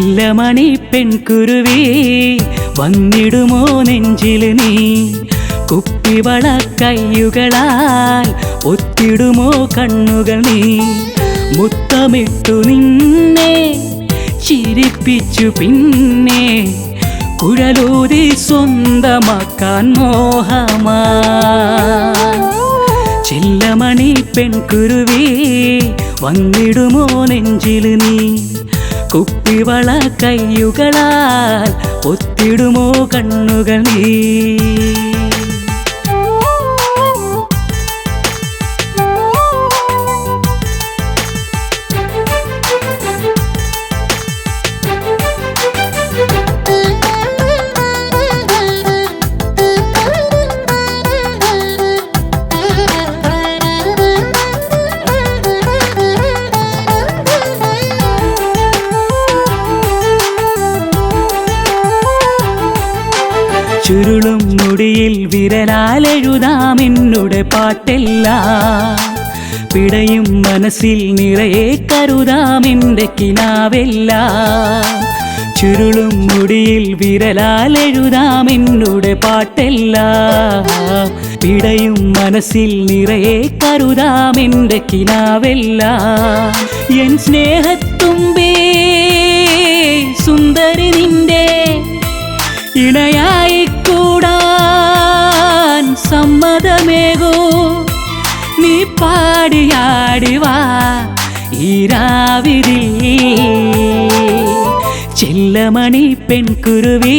ചെല്ലമണി പെൺകുരുവി വന്നിടുമോ നെഞ്ചിൽ നീ കുപ്പിവള കയ്യുകളാൽ ഒത്തിടുമോ കണ്ണുകൾ നീ മുത്തമിട്ടു നിന്നെ ചിരിപ്പിച്ചു പിന്നെ കുഴലൂതി സ്വന്തമാക്കാൻ മോഹമാ ചെല്ലമണി പെൺകുരുവി വന്നിടുമോ നെഞ്ചിൽ നീ കുപ്പിവള കയ്യുകളാൽ ഒത്തിടുമോ കണ്ണുകൾ നീ ചുരുളും മുടിയിൽ വിരലാലെഴുതാം എന്നുടെ പാട്ടെല്ലാം പിടയും മനസ്സിൽ നിറയെ കരുതാം എൻ്റെ കിനാവെല്ലാം ചുരുളും മുടിയിൽ വിരലാലെഴുതാം എന്നുടെ പാട്ടെല്ലാം പിടയും മനസ്സിൽ നിറയെ കരുതാം എൻ്റെ കിനാവെല്ലാം എൻ സ്നേഹത്തുമ്പേ സുന്ദരി നിന്റെ ഇണയായി കൂടാൻ സമ്മതമേകൂ നീ പാടിയാടിവാ ഈ രാവിലെ ചെല്ലമണി പെൺകുരുവി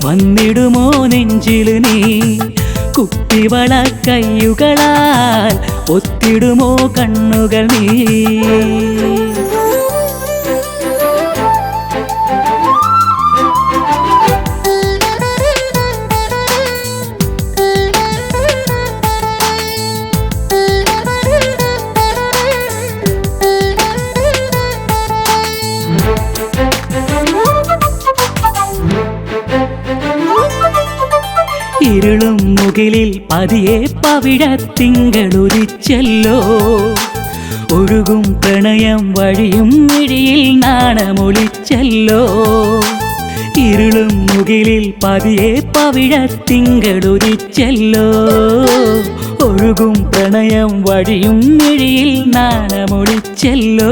വന്നിടുമോ നെഞ്ചിൽ നീ കുപ്പിവള കയ്യുകളാൽ ഒത്തിടുമോ കണ്ണുകൾ നീ ഇരുളും മുകിലിൽ പതിയെ പവിഴത്തിങ്കളുരിച്ചല്ലോ ഒഴുകും പ്രണയം വഴിയും മിഴിയിൽ നാണമൊളിച്ചല്ലോ ഇരുളും മുകിലിൽ പതിയെ പവിഴത്തിങ്കളുരിച്ചല്ലോ ഒഴുകും പ്രണയം വഴിയും മിഴിയിൽ നാണമൊളിച്ചല്ലോ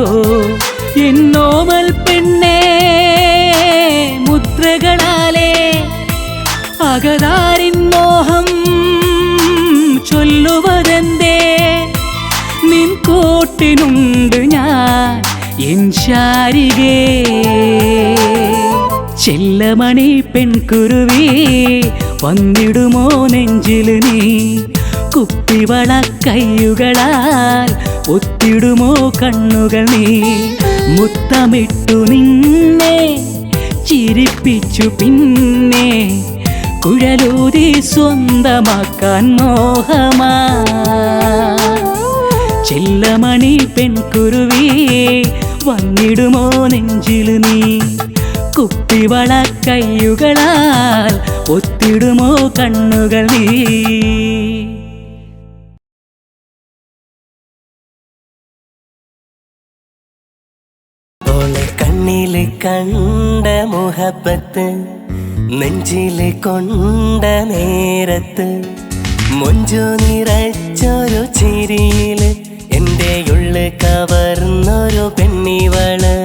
എന്നോമൽ പെണ്ണേ മുദ്രകളാലേ അകതാരിൻ മോഹം ചൊല്ലുവതെന്തേ നിൻ കൂട്ടിനുണ്ട് ഞാൻ എൻ ശാരികേ ചെല്ലമണി പെൺകുരുവി വന്നിടുമോ നെഞ്ചിൽ നീ കുപ്പിവള കയ്യുകളാൽ ഒത്തിടുമോ കണ്ണുകൾ നീ മുത്തമിട്ടു നിന്നെ ചിരിപ്പിച്ചു പിന്നെ കുഴലൂതി സ്വന്തമാക്കാൻ മോഹമാ ചെല്ലമണി പെൺകുരുവി വന്നിടുമോ നെഞ്ചിൽ നീ കുപ്പിവള കയ്യുകളാൽ ഒത്തിടുമോ കണ്ണുകൾ നീ കണ്ണില് കണ്ട മുഹബത്ത് നെഞ്ചില് കൊണ്ട നേരത്ത് മൊഞ്ചു നിറച്ചൊരു ചിരിയില് എൻ്റെ ഉള്ളു കവർന്നൊരു പെണ്ണിവള്